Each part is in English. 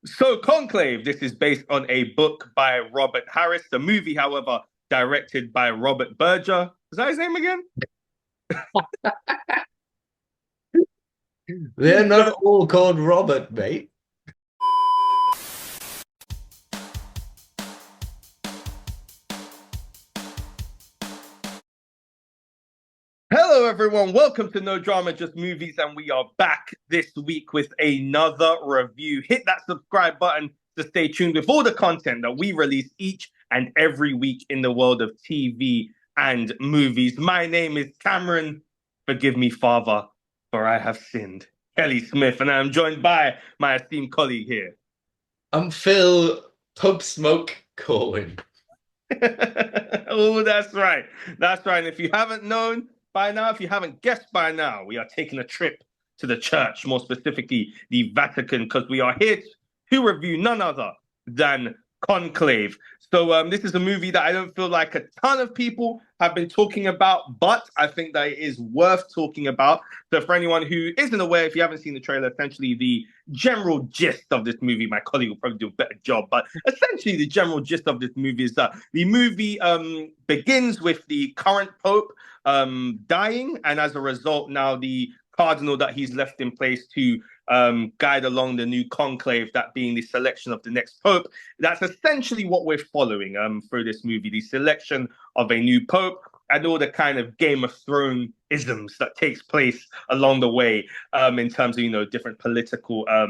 So, Conclave, this is based on a book by Robert Harris. The movie, however, directed by Robert Berger. Is that his name again? They're not So, all called Robert, mate. hello, everyone. Welcome to No Drama, Just Movies. And we are back this week with another review. Hit that subscribe button to stay tuned with all the content that we release each and every week in the world of TV and movies. My name is Cameron. Forgive me, Father, for I have sinned. Kelly Smith, and I am joined by my esteemed colleague here. I'm Phil Pope Smoke Corwin. Oh, that's right. That's right. And if you haven't known by now, if you haven't guessed by now, we are taking a trip to the church, more specifically the Vatican, because we are here to review none other than Conclave. So this is a movie that I don't feel like a ton of people have been talking about, but I think that it is worth talking about. So for anyone who isn't aware, if you haven't seen the trailer, essentially the general gist of this movie, my colleague will probably do a better job, but essentially the general gist of this movie is that the movie begins with the current Pope dying, and as a result, now the Cardinal that he's left in place to guide along the new conclave, that being the selection of the next Pope. That's essentially what we're following through this movie, the selection of a new Pope and all the kind of Game of Thrones isms that takes place along the way in terms of, different political, dare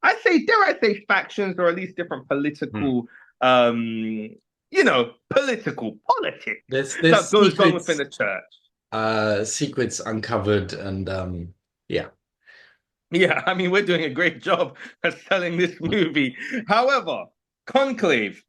I say factions, or at least different Hmm. political, political politics There's that goes on within secrets, the church. secrets uncovered, and yeah. Yeah, I mean, we're doing a great job at selling this movie. However, Conclave,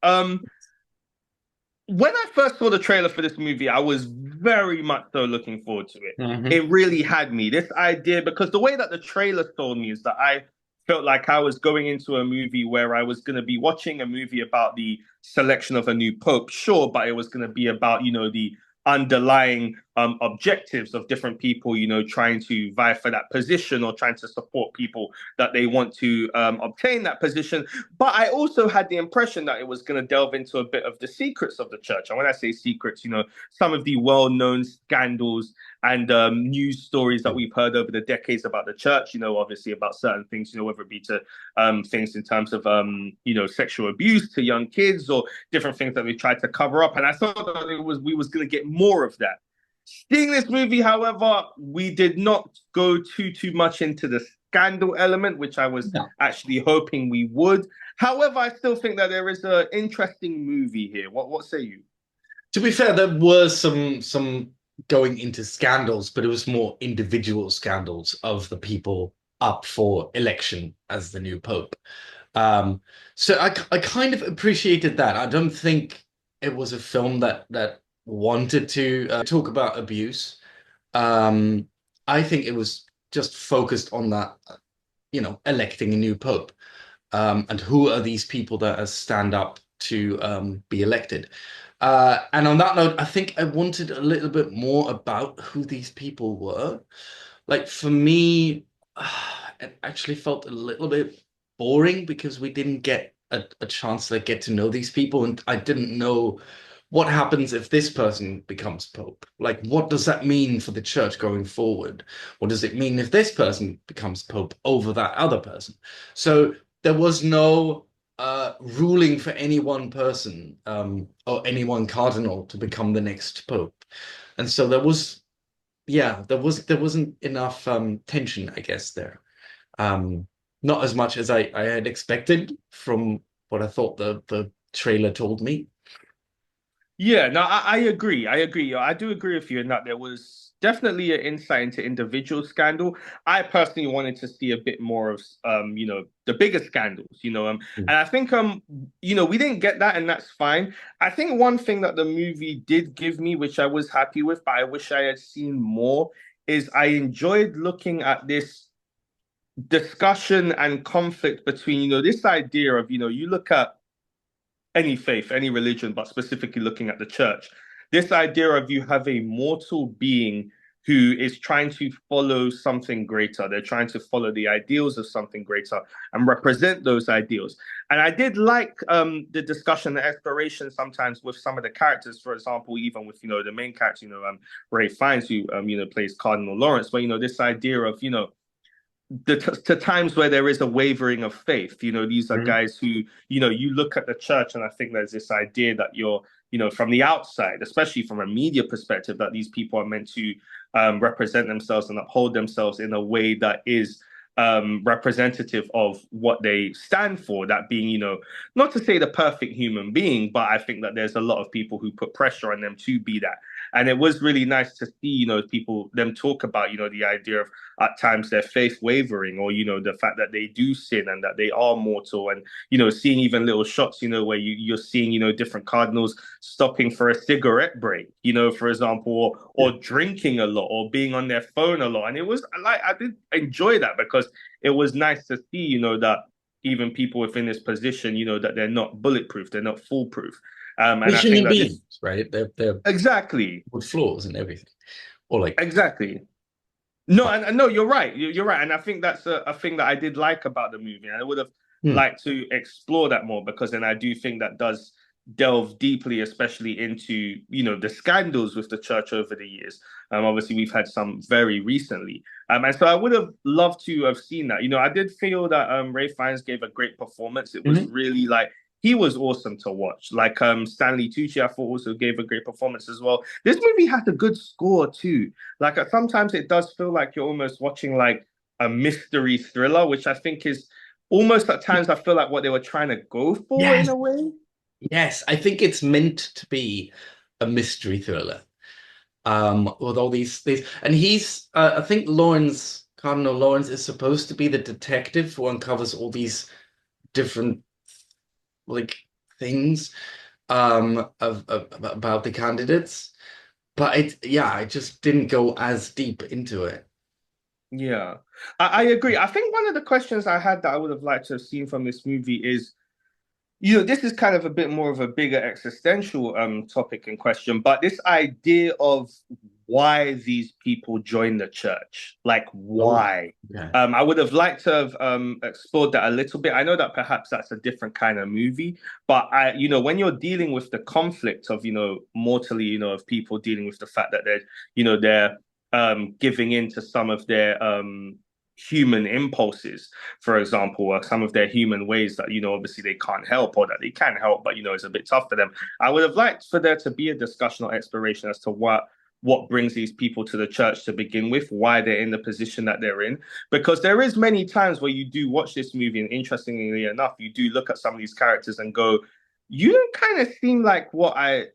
when I first saw the trailer for this movie, I was very much so looking forward to it. Hmm. It really had me. This idea, because the way that the trailer sold me is that I felt like I was going into a movie where I was going to be watching a movie about the selection of a new pope, sure, but it was going to be about, the underlying objectives of different people, trying to vie for that position or trying to support people that they want to obtain that position. But I also had the impression that it was going to delve into a bit of the secrets of the church. And when I say secrets, some of the well-known scandals and news stories that we've heard over the decades about the church, obviously about certain things, whether it be to things in terms of, sexual abuse to young kids or different things that we tried to cover up. And I thought that we was going to get more of that. Seeing this movie, however, we did not go too much into the scandal element, which I was No. actually hoping we would. However, I still think that there is an interesting movie here. What say you? To be fair, there were some going into scandals, but it was more individual scandals of the people up for election as the new pope. Um, so I kind of appreciated that. I don't think it was a film that wanted to talk about abuse. Um, I think it was just focused on that, electing a new pope, and who are these people that stand up to be elected. And on that note, I think I wanted a little bit more about who these people were. Like for me, it actually felt a little bit boring because we didn't get a chance to get to know these people, and I didn't know what happens if this person becomes pope. Like, what does that mean for the church going forward? What does it mean if this person becomes pope over that other person? So there was no ruling for any one person or any one cardinal to become the next pope, and so there wasn't enough tension, I guess, there. Um, Not as much as I had expected from what I thought the trailer told me. Yeah, no, I agree. I agree. I do agree with you in that there was definitely an insight into individual scandal. I personally wanted to see a bit more of, the bigger scandals, Mm. and I think, we didn't get that, and that's fine. I think one thing that the movie did give me, which I was happy with, but I wish I had seen more, is I enjoyed looking at this discussion and conflict between, this idea of, you look at any faith, any religion, but specifically looking at the church. This idea of you have a mortal being who is trying to follow something greater. They're trying to follow the ideals of something greater and represent those ideals. And I did like the discussion, the exploration sometimes with some of the characters. For example, even with the main character, Ray Fiennes, who plays Cardinal Lawrence. But this idea of to times where there is a wavering of faith. These are guys who you look at the church, and I think there's this idea that you're from the outside, especially from a media perspective, that these people are meant to represent themselves and uphold themselves in a way that is representative of what they stand for, that being, not to say the perfect human being, but I think that there's a lot of people who put pressure on them to be that. And it was really nice to see, them talk about, the idea of at times their faith wavering, or, the fact that they do sin and that they are mortal. And, seeing even little shots, where you're seeing, different cardinals stopping for a cigarette break, for example, or drinking a lot, or being on their phone a lot. And it was like, I did enjoy that, because it was nice to see, that even people within this position, that they're not bulletproof, they're not foolproof. And I think that beings, right? They're exactly with flaws and everything, or like exactly. No, and no, you're right. You're right, and I think that's a thing that I did like about the movie, and I would have liked to explore that more, because then I do think that does delve deeply, especially into the scandals with the church over the years. Obviously, we've had some very recently, and so I would have loved to have seen that. I did feel that Ray Fiennes gave a great performance. It was really like. He was awesome to watch. Like Stanley Tucci, I thought also gave a great performance as well. This movie had a good score too. Like sometimes it does feel like you're almost watching like a mystery thriller, which I think is almost at times I feel like what they were trying to go for in a way. Yes, I think it's meant to be a mystery thriller. With all these things, and he's I think Cardinal Lawrence is supposed to be the detective who uncovers all these different like things about the candidates, but I just didn't go as deep into it. Yeah, I agree. I think one of the questions I had that I would have liked to have seen from this movie is, this is kind of a bit more of a bigger existential topic in question, but this idea of why these people join the church, like why. Yeah. I would have liked to have explored that a little bit. I know that perhaps that's a different kind of movie, but when you're dealing with the conflict of, mortally, of people dealing with the fact that they're giving in to some of their human impulses, for example, or some of their human ways that, obviously they can't help, or that they can help, but, it's a bit tough for them. I would have liked for there to be a discussion or exploration as to what brings these people to the church to begin with, why they're in the position that they're in. Because there is many times where you do watch this movie, and interestingly enough, you do look at some of these characters and go, you don't kind of seem like what I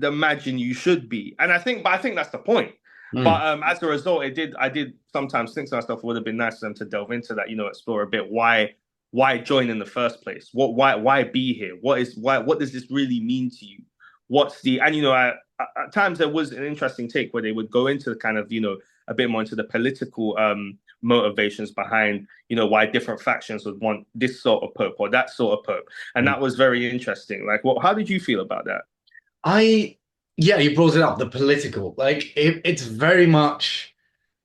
imagine you should be. And I think that's the point. But as a result, I did sometimes think to myself, it would have been nice for them to delve into that, explore a bit why join in the first place? Why be here? What does this really mean to you? At times there was an interesting take where they would go into the kind of, a bit more into the political motivations behind, why different factions would want this sort of pope or that sort of pope. And that was very interesting. Like, how did you feel about that? Yeah, you brought it up, the political. Like it's very much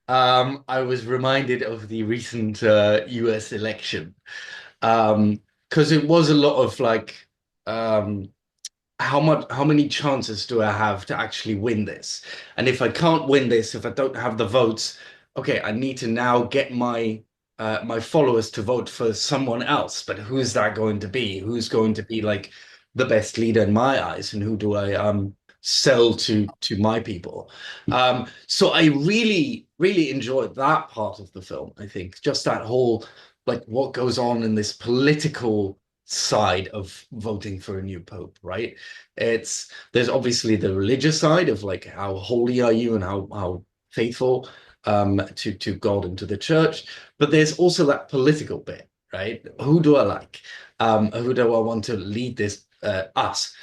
I was reminded of the recent US election. Because it was a lot of like how many chances do I have to actually win this? And if I can't win this, if I don't have the votes, okay, I need to now get my my followers to vote for someone else. But who's that going to be? Who's going to be like the best leader in my eyes? And who do I sell to my people? So I really enjoyed that part of the film. I think just that whole like what goes on in this political side of voting for a new pope, right? There's obviously the religious side of like how holy are you and how faithful to God and to the church, but there's also that political bit, right? Who do I like? Who do I want to lead this us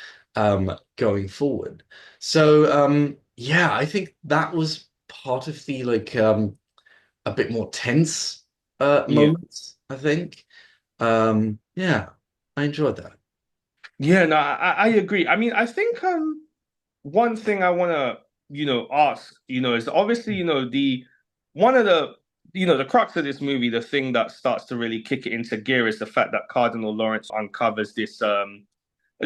going forward? So yeah, I think that was part of the like a bit more tense moments, I think. Yeah, I enjoyed that. Yeah, no, I agree. I mean, I think one thing I want to ask, is obviously, the one of the the crux of this movie, the thing that starts to really kick it into gear is the fact that Cardinal Lawrence uncovers this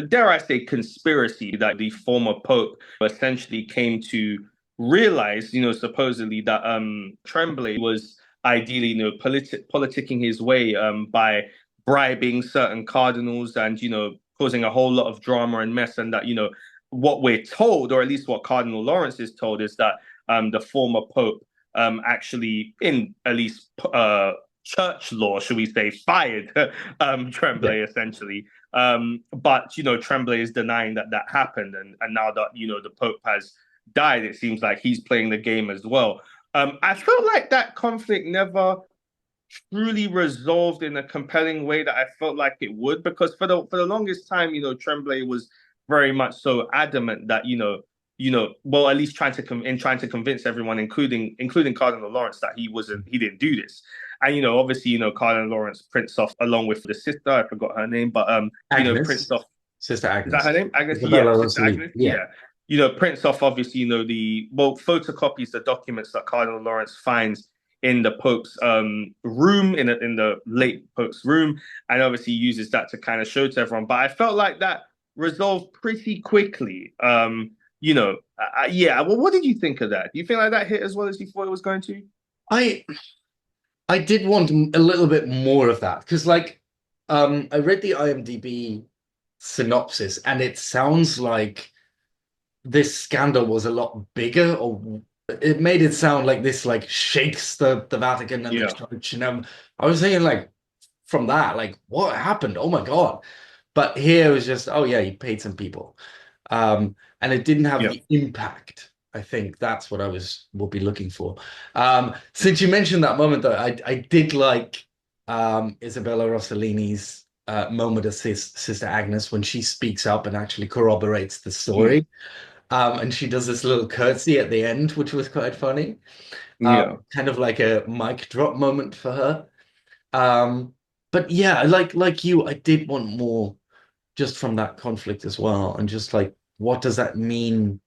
dare I say, conspiracy that the former Pope essentially came to realize, supposedly that Tremblay was ideally, politicking his way by bribing certain cardinals and, causing a whole lot of drama and mess. And that, what we're told, or at least what Cardinal Lawrence is told, is that the former Pope actually, in at least church law, should we say, fired Tremblay essentially. But Tremblay is denying that that happened, and now that the Pope has died, it seems like he's playing the game as well. I feel like that conflict never truly resolved in a compelling way that I felt like it would, because for the longest time, Tremblay was very much so adamant that well, at least trying to convince everyone, including Cardinal Lawrence, that he didn't do this. And obviously, Cardinal Lawrence prints off along with the sister. I forgot her name, but Agnes, prints off. Sister Is that Agnes, her name? Agnes. Isabella Yeah, sister Rossellini. Agnes. Yeah. Yeah. Prints off obviously. Photocopies the documents that Cardinal Lawrence finds in the Pope's room, in the late Pope's room, and obviously uses that to kind of show to everyone. But I felt like that resolved pretty quickly. Yeah. Well, what did you think of that? Do you think like that hit as well as you thought it was going to? I I did want a little bit more of that because, like, I read the IMDb synopsis, and it sounds like this scandal was a lot bigger, or it made it sound like this, like, shakes the Vatican and the Yeah. church. And I was thinking, like, from that, like, what happened? Oh my God. But here it was just, oh yeah, he paid some people. And it didn't have Yeah. the impact. I think that's what will be looking for. Since you mentioned that moment, though, I did like Isabella Rossellini's moment of Sister Agnes when she speaks up and actually corroborates the Mm. story. And she does this little curtsy at the end, which was quite funny. Yeah. Kind of like a mic drop moment for her. But yeah, like you, I did want more just from that conflict as well, and just like what does that mean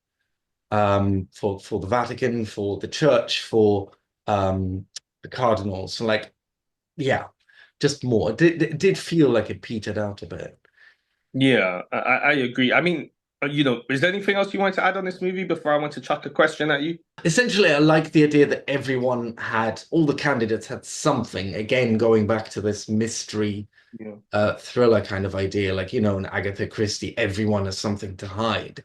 for the Vatican, for the church, for the cardinals? So like, yeah, just more. It did feel like it petered out a bit. Yeah, I agree. I mean, is there anything else you want to add on this movie before I want to chuck a question at you? Essentially, I like the idea that all the candidates had something. Again, going back to this mystery Yeah. thriller kind of idea, like, in Agatha Christie, everyone has something to hide.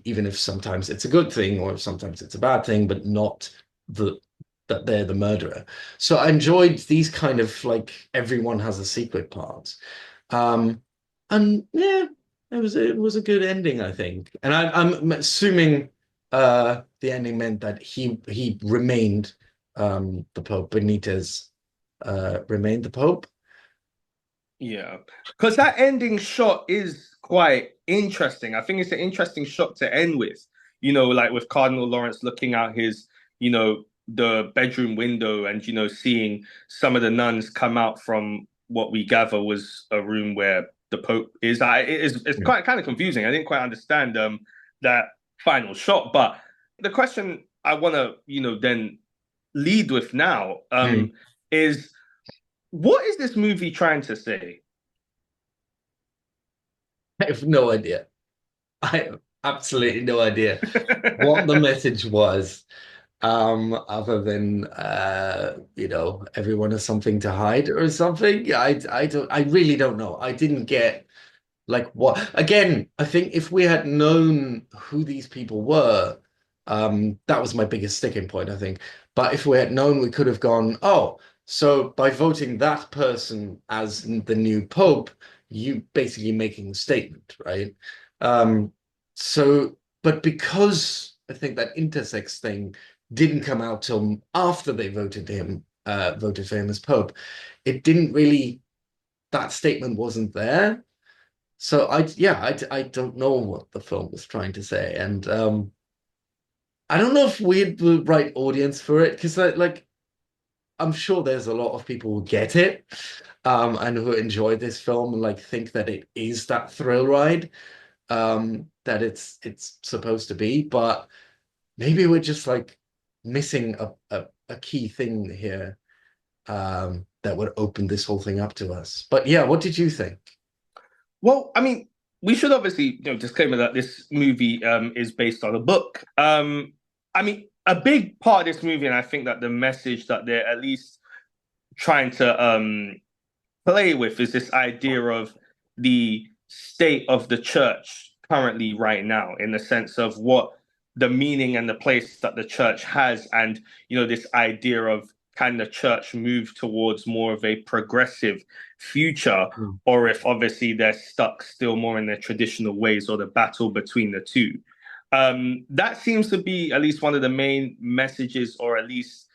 Even if sometimes it's a good thing or sometimes it's a bad thing, but not that they're the murderer. So I enjoyed these kind of, like, everyone has a secret parts. And yeah, it was a good ending, I think. And I'm assuming the ending meant that he remained the Pope. Benitez remained the Pope. Yeah, because that ending shot is quite interesting. I think it's an interesting shot to end with. Like with Cardinal Lawrence looking out the bedroom window and seeing some of the nuns come out from what we gather was a room where the Pope is. It's Yeah. quite kind of confusing. I didn't quite understand that final shot. But the question I want to then lead with now Mm. is, what is this movie trying to say? I have no idea. I have absolutely no idea what the message was, other than everyone has something to hide or something. Yeah, I really don't know. I didn't get, like, what. Again, I think if we had known who these people were, that was my biggest sticking point, I think. But if we had known, we could have gone, oh, so by voting that person as the new pope, you basically making a statement, right? Um, but because I think that intersex thing didn't come out till after they voted for him as pope, it didn't really, that statement wasn't there. So I don't know what the film was trying to say, and I don't know if we're the right audience for it, because like I'm sure there's a lot of people who get it, and who enjoy this film and like think that it is that thrill ride, that it's supposed to be. But maybe we're just like missing a key thing here that would open this whole thing up to us. But yeah, what did you think? Well, I mean, we should obviously, disclaimer that this movie is based on a book. I mean, a big part of this movie, and I think that the message that they're at least trying to play with is this idea of the state of the church currently right now, in the sense of what the meaning and the place that the church has, and this idea of, can the church move towards more of a progressive future, or if obviously they're stuck still more in their traditional ways, or the battle between the two. That seems to be at least one of the main messages, or at least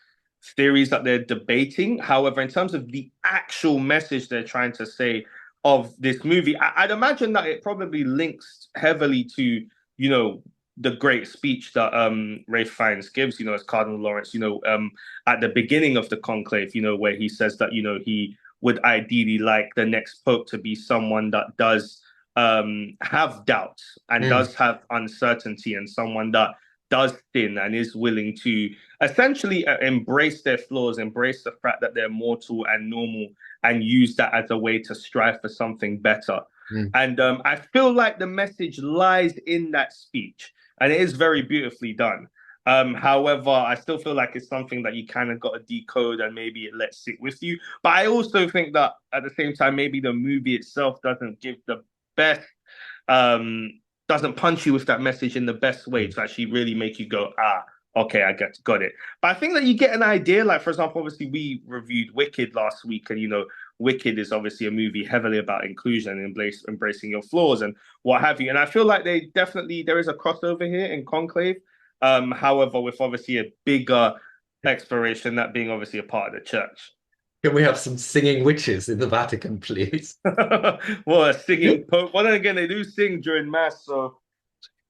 theories that they're debating. However, in terms of the actual message they're trying to say of this movie, I'd imagine that it probably links heavily to, the great speech that Ralph Fiennes gives, as Cardinal Lawrence, at the beginning of the conclave, where he says that, he would ideally like the next pope to be someone that does have doubts and does have uncertainty, and someone that does sin and is willing to essentially embrace their flaws, embrace the fact that they're mortal and normal, and use that as a way to strive for something better. And I feel like the message lies in that speech, and it is very beautifully done. However, I still feel like it's something that you kind of got to decode, and maybe it lets sit with you. But I also think that at the same time, maybe the movie itself doesn't give the best, doesn't punch you with that message in the best way to actually really make you go, okay, I got it. But I think that you get an idea. Like, for example, obviously we reviewed Wicked last week, and Wicked is obviously a movie heavily about inclusion and embracing your flaws and what have you. And I feel like there is a crossover here in Conclave. However, with obviously a bigger exploration, that being obviously a part of the church. Can we have some singing witches in the Vatican, please? Well, a singing pope. Well, then again, they do sing during mass, so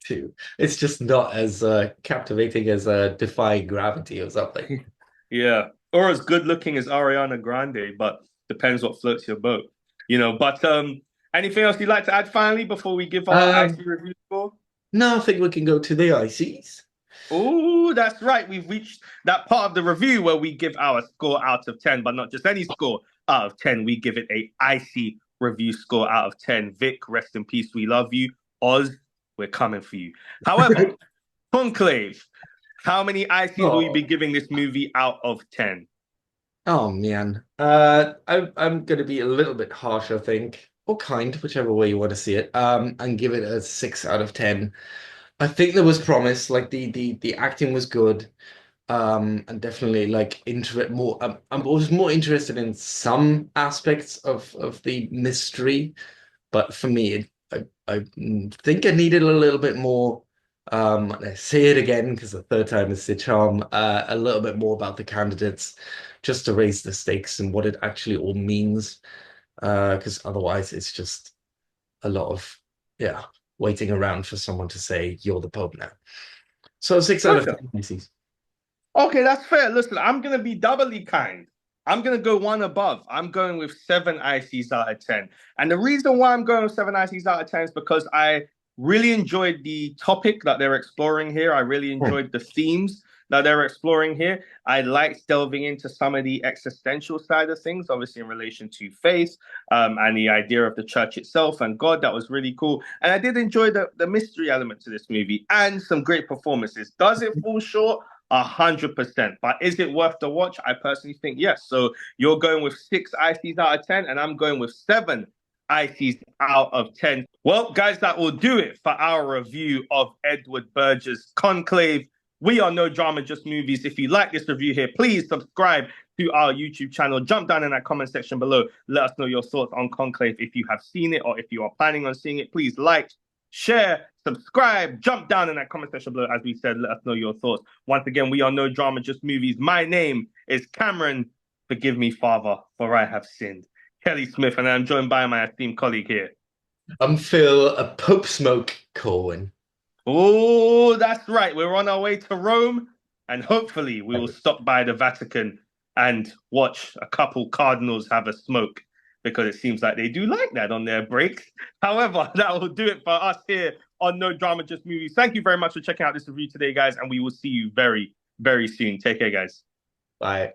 too. It's just not as captivating as Defying Gravity or something. Yeah, or as good looking as Ariana Grande, but depends what floats your boat, But anything else you'd like to add finally before we give our IC review score? No, I think we can go to the ICs. Oh, that's right. We've reached that part of the review where we give our score out of 10, but not just any score out of 10. We give it a IC review score out of 10. Vic, rest in peace. We love you. Oz, we're coming for you. However, Conclave, how many ICs will you be giving this movie out of 10? Oh, man. I'm going to be a little bit harsh, I think, or kind, whichever way you want to see it, and give it a 6 out of 10. I think there was promise, like the acting was good, and definitely like more. I was more interested in some aspects of the mystery, but for me, I think I needed a little bit more. I say it again because the third time is the charm. A little bit more about the candidates, just to raise the stakes and what it actually all means. Because otherwise, it's just a lot of waiting around for someone to say you're the Pope now. So 6 out of 10 Macy's. Okay, that's fair. Listen, I'm gonna be doubly kind. I'm gonna go one above. I'm going with 7 ICs out of 10. And the reason why I'm going with 7 ICs out of 10 is because I really enjoyed the topic that they're exploring here. I really enjoyed the themes that they're exploring here. I liked delving into some of the existential side of things, obviously in relation to faith, and the idea of the church itself and God. That was really cool. And I did enjoy the mystery element to this movie and some great performances. Does it fall short? 100%. But is it worth the watch? I personally think yes. So you're going with 6 ICs out of 10, and I'm going with 7 ICs out of 10. Well, guys, that will do it for our review of Edward Berger's Conclave. We are No Drama, Just Movies. If you like this review here, please subscribe to our YouTube channel. Jump down in that comment section below. Let us know your thoughts on Conclave. If you have seen it or if you are planning on seeing it, please like, share, subscribe, jump down in that comment section below. As we said, let us know your thoughts. Once again, we are No Drama, Just Movies. My name is Cameron. Forgive me, Father, for I have sinned. Kelly Smith, and I'm joined by my esteemed colleague here. I'm Phil, a Pope Smoke Corwin. Oh, that's right. We're on our way to Rome, and hopefully we will stop by the Vatican and watch a couple cardinals have a smoke, because it seems like they do like that on their breaks. However, that will do it for us here on No Drama Just Movies. Thank you very much for checking out this review today, guys, and we will see you very, very soon. Take care, guys. Bye.